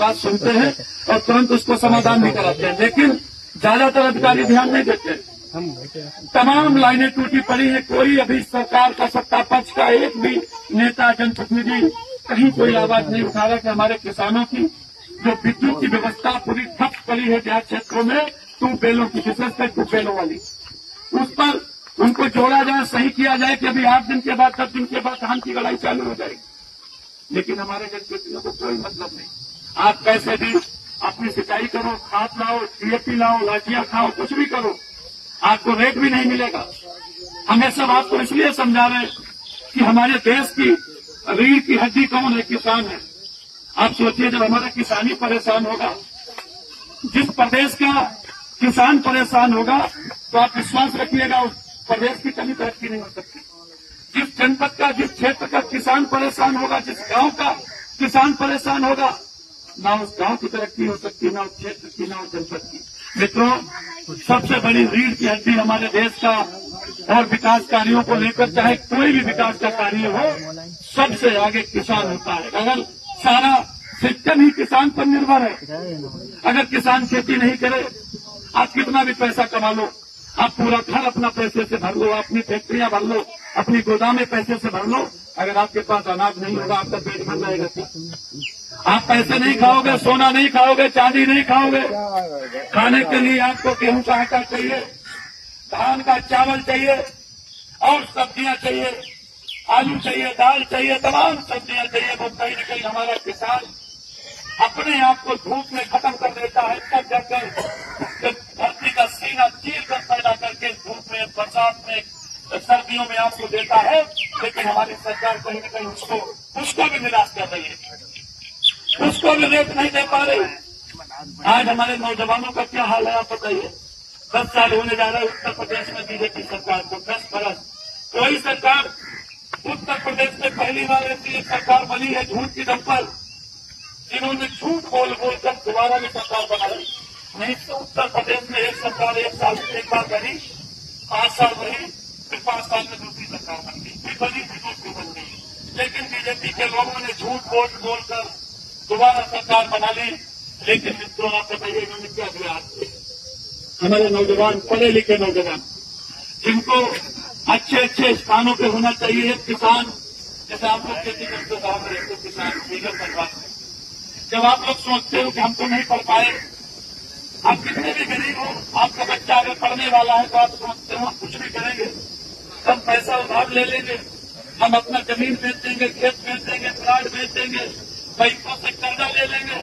बात सुनते हैं और तुरंत उसको समाधान भी कराते हैं, लेकिन ज्यादातर अधिकारी ध्यान नहीं देते। तमाम लाइनें टूटी पड़ी है, कोई अभी सरकार का सत्ता पक्ष का एक भी नेता जनप्रतिनिधि कहीं कोई आवाज नहीं उठा रहा कि हमारे किसानों की जो विद्युत की व्यवस्था पूरी ठप पड़ी है देहात क्षेत्रों में, ट्यूबवेलों की, विशेषकर ट्यूबवेलों वाली, उस पर उनको जोड़ा जाए, सही किया जाए कि अभी 8 दिन के बाद 10 दिन के बाद धान की लड़ाई चालू हो जाएगी। लेकिन हमारे जनप्रतिनिधियों को कोई मतलब नहीं। आप कैसे भी अपनी सिंचाई करो, खाद लाओ, डीएपी लाओ, लाठियां खाओ, कुछ भी करो, आपको रेट भी नहीं मिलेगा। हम ये सब आपको इसलिए समझा रहे हैं कि हमारे देश की रीढ़ की हड्डी कौन है? किसान है। आप सोचिए, जब हमारा किसान ही परेशान होगा, जिस प्रदेश का किसान परेशान होगा, तो आप विश्वास रखिएगा उस प्रदेश की कभी तरक्की नहीं हो सकती। जिस जनपद का, जिस क्षेत्र का किसान परेशान होगा, जिस गांव का किसान परेशान होगा, ना उस गांव की तरक्की हो सकती, ना उस क्षेत्र की, ना उस जनपद की। मित्रों, सबसे बड़ी रीढ़ की हड्डी हमारे देश का और विकास कार्यों को लेकर, चाहे कोई भी विकास का कार्य हो, सबसे आगे किसान होता है। अगर सारा सिस्टम ही किसान पर निर्भर है, अगर किसान खेती नहीं करे, आप कितना भी पैसा कमा लो, आप पूरा घर अपना पैसे से भर लो, अपनी फैक्ट्रियां भर लो, अपनी गोदामें पैसे से भर लो, अगर आपके पास अनाज नहीं होगा, आपका पेट भर जाएगा। आप पैसे नहीं खाओगे, सोना नहीं खाओगे, चांदी नहीं खाओगे। खाने के लिए आपको गेहूं का आटा चाहिए, धान का चावल चाहिए और सब्जियां चाहिए, आलू चाहिए, दाल चाहिए, तमाम सब्जियां चाहिए। वो कहीं न कहीं हमारा किसान अपने आप को धूप में खत्म कर देता है, तब जाकर धरती का सीना चीर कर पैदा करके धूप में, बरसात में, सर्दियों में आपको देता है। लेकिन हमारी सरकार कहीं न कहीं उसको भी निराश कर रही है, उसको भी रेट नहीं दे पा रही। आज हमारे नौजवानों का क्या हाल है आप बताइए। 10 साल होने जा रहा है उत्तर प्रदेश में बीजेपी सरकार को, 10 बरस। कोई सरकार उत्तर प्रदेश में पहली बार ऐसी एक सरकार बनी है झूठ की दम पर, जिन्होंने झूठ बोल कर दोबारा भी सरकार बनाई। नहीं तो उत्तर प्रदेश में एक सरकार 1 साल में एक बार बनी, 5 साल रही, फिर 5 साल में दूसरी सरकार बन गई, फिर बनी, फिर दूसरी बन गई। लेकिन बीजेपी के लोगों ने झूठ बोलकर दोबारा सरकार बना ली। लेकिन मित्रों, आप बताइए इन्होंने क्या दिया आपसे? हमारे नौजवान, पढ़े लिखे नौजवान, जिनको अच्छे स्थानों पे होना चाहिए, एक किसान, जैसे आप लोग खेती करते गाँव में रहते किसान, लीगल परिवार में, जब आप लोग सोचते हो कि हमको नहीं पढ़ पाए, आप कितने भी गरीब हो, आपका बच्चा अगर पढ़ने वाला है तो आप सोचते हो हम कुछ भी करेंगे, हम पैसा उधार ले लेंगे, हम अपना जमीन बेच देंगे, खेत बेच देंगे, प्लाट बेच देंगे, बैंकों से कर्जा ले लेंगे।